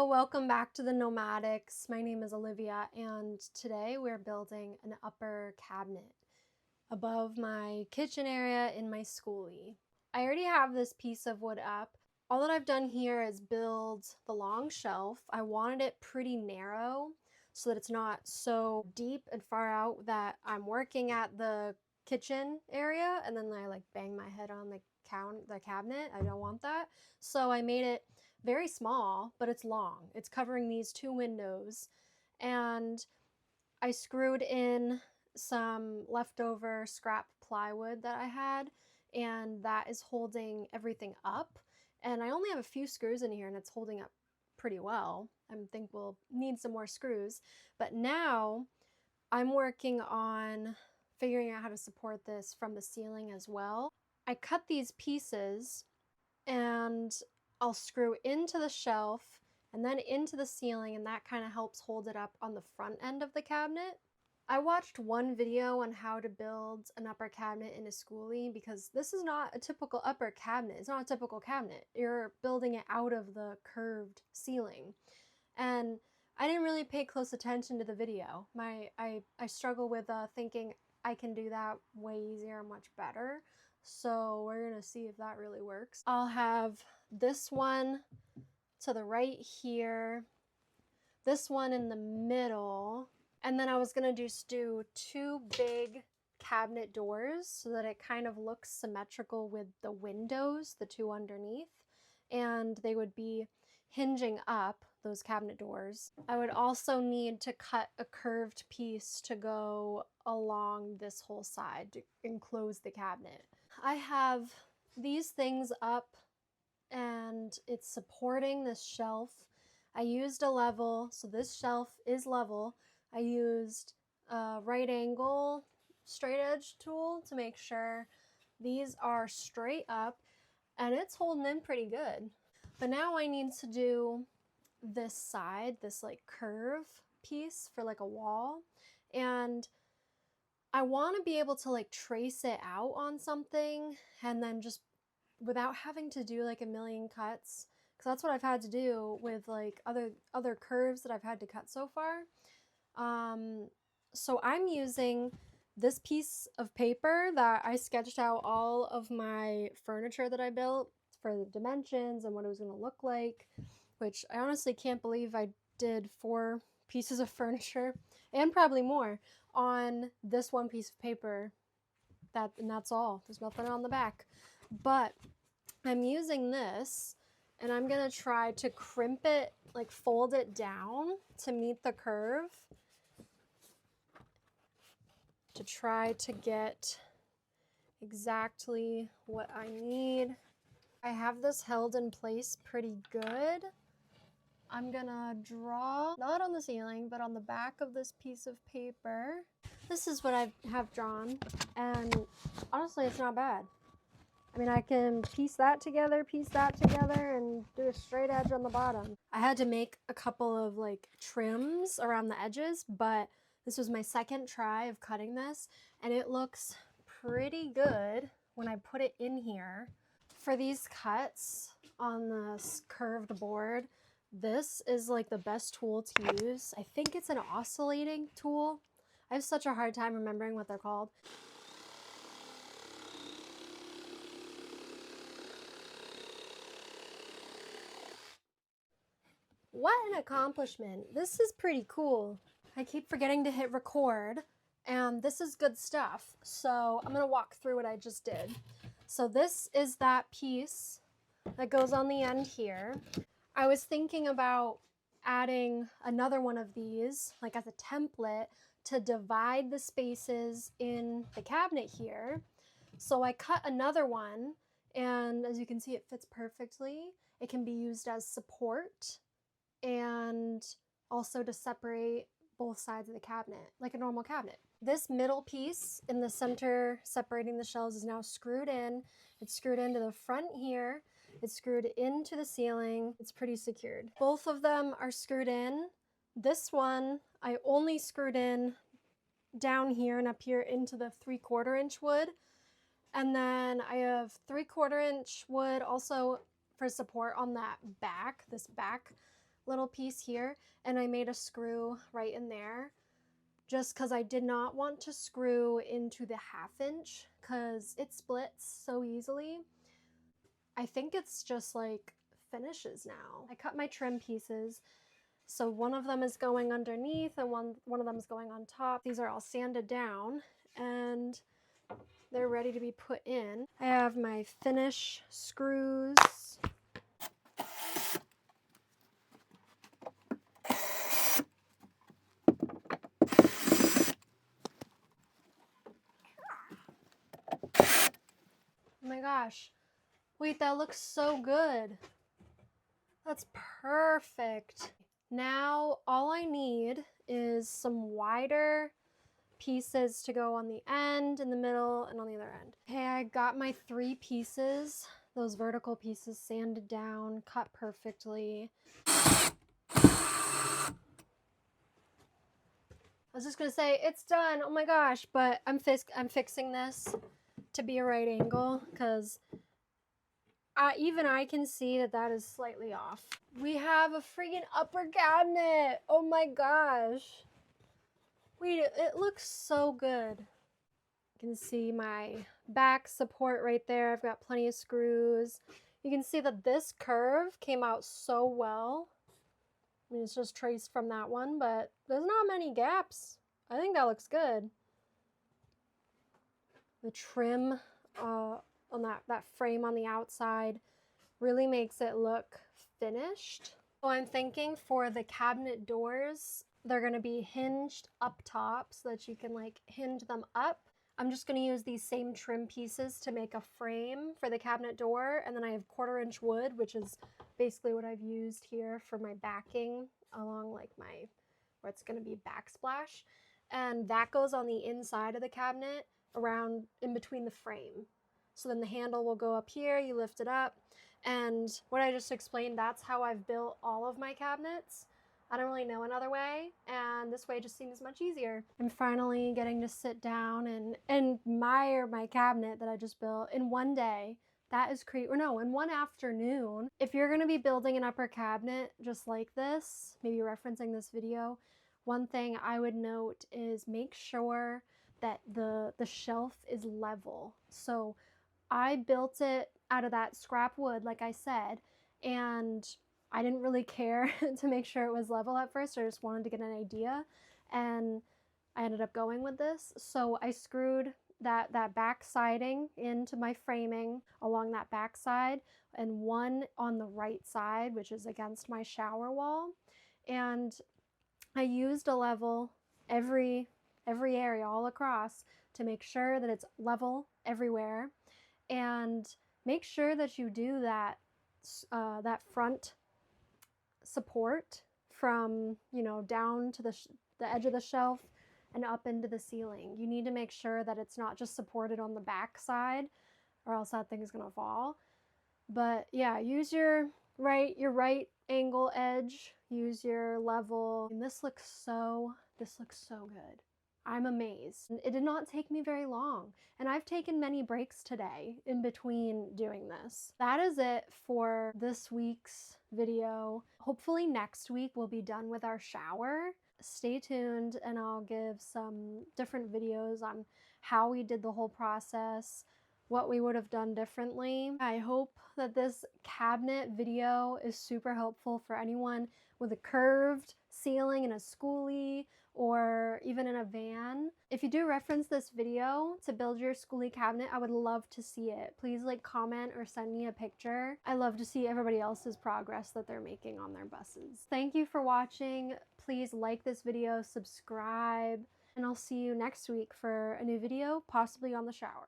welcome back to the Nomadics. My name is Olivia, and today we're building an upper cabinet above my kitchen area in my Skoolie. I already have this piece of wood up. All that I've done here is build the long shelf. I wanted it pretty narrow so that it's not so deep and far out that I'm working at the kitchen area and then I bang my head on the cabinet. I don't want that. So I made it very small, but it's long. It's covering these two windows, and I screwed in some leftover scrap plywood that I had, and that is holding everything up. And I only have a few screws in here and it's holding up pretty well. I think we'll need some more screws, but now I'm working on figuring out how to support this from the ceiling as well. I cut these pieces and I'll screw into the shelf and then into the ceiling, and that kind of helps hold it up on the front end of the cabinet. I watched one video on how to build an upper cabinet in a Skoolie because this is not a typical upper cabinet. It's not a typical cabinet. You're building it out of the curved ceiling. And I didn't really pay close attention to the video. I struggle with thinking I can do that way easier and much better. So we're gonna see if that really works. I'll have this one to the right here, this one in the middle, and then I was gonna just do two big cabinet doors so that it kind of looks symmetrical with the windows, the two underneath, and they would be hinging up, those cabinet doors. I would also need to cut a curved piece to go along this whole side to enclose the cabinet. I have these things up and it's supporting this shelf. I used a level, so this shelf is level. I used a right angle straight edge tool to make sure these are straight up, and it's holding in pretty good. But now I need to do this side, this curve piece for a wall, and I want to be able to trace it out on something and then just without having to do a million cuts, because that's what I've had to do with other curves that I've had to cut so far. So I'm using this piece of paper that I sketched out all of my furniture that I built for the dimensions and what it was going to look like, which I honestly can't believe I did 4 pieces of furniture and probably more on this one piece of paper. And that's all. There's nothing on the back. But I'm using this and I'm gonna try to crimp it, fold it down to meet the curve to try to get exactly what I need. I have this held in place pretty good. I'm gonna draw, not on the ceiling, but on the back of this piece of paper. This is what I have drawn, and honestly, it's not bad. I mean, I can piece that together, and do a straight edge on the bottom. I had to make a couple of trims around the edges, but this was my second try of cutting this, and it looks pretty good when I put it in here. For these cuts on this curved board, this is the best tool to use. I think it's an oscillating tool. I have such a hard time remembering what they're called. What an accomplishment. This is pretty cool. I keep forgetting to hit record, and this is good stuff. So I'm gonna walk through what I just did. So this is that piece that goes on the end here. I was thinking about adding another one of these, as a template, to divide the spaces in the cabinet here. So I cut another one, and as you can see, it fits perfectly. It can be used as support and also to separate both sides of the cabinet, like a normal cabinet. This middle piece in the center separating the shelves is now screwed in. It's screwed into the front here. It's screwed into the ceiling. It's pretty secured. Both of them are screwed in. This one, I only screwed in down here and up here into the 3/4 inch wood. And then I have 3/4 inch wood also for support on that back, this back little piece here, and I made a screw right in there just because I did not want to screw into the 1/2 inch because it splits so easily. I think it's just like finishes now. I cut my trim pieces. So one of them is going underneath and one of them is going on top. These are all sanded down and they're ready to be put in. I have my finish screws. Oh my gosh. Wait, that looks so good. That's perfect. Now all I need is some wider pieces to go on the end, in the middle, and on the other end. Okay, I got my 3 pieces, those vertical pieces sanded down, cut perfectly. I was just gonna say, it's done, oh my gosh, but I'm fixing this to be a right angle, because even I can see that that is slightly off. We have a freaking upper cabinet, oh my gosh. Wait, it looks so good. You can see my back support right there. I've got plenty of screws. You can see that this curve came out so well. I mean, it's just traced from that one, but there's not many gaps. I think that looks good. The trim on that frame on the outside really makes it look finished. So I'm thinking for the cabinet doors, they're going to be hinged up top so that you can like hinge them up. I'm just going to use these same trim pieces to make a frame for the cabinet door, and then I have 1/4 inch wood, which is basically what I've used here for my backing along like my, where it's going to be backsplash, and that goes on the inside of the cabinet around in between the frame. So then the handle will go up here, you lift it up, and what I just explained, that's how I've built all of my cabinets. I don't really know another way, and this way just seems much easier. I'm finally getting to sit down and admire my cabinet that I just built in one day. That is crazy. Or no, in one afternoon. If you're going to be building an upper cabinet just like this, maybe referencing this video, one thing I would note is make sure that the shelf is level. So I built it out of that scrap wood, like I said, and I didn't really care to make sure it was level at first. I just wanted to get an idea, and I ended up going with this. So I screwed that back siding into my framing along that back side, and one on the right side, which is against my shower wall. And I used a level every area all across to make sure that it's level everywhere, and make sure that you do that that front support from, you know, down to the edge of the shelf and up into the ceiling. You need to make sure that it's not just supported on the back side, or else that thing is gonna fall. But yeah, use your right angle edge, use your level. And this looks so good. I'm amazed. It did not take me very long, and I've taken many breaks today in between doing this. That is it for this week's video. Hopefully next week we'll be done with our shower. Stay tuned and I'll give some different videos on how we did the whole process, what we would have done differently. I hope that this cabinet video is super helpful for anyone with a curved ceiling in a Skoolie or even in a van. If you do reference this video to build your Skoolie cabinet, I would love to see it. Please like, comment, or send me a picture. I love to see everybody else's progress that they're making on their buses. Thank you for watching. Please like this video, subscribe, and I'll see you next week for a new video, possibly on the shower.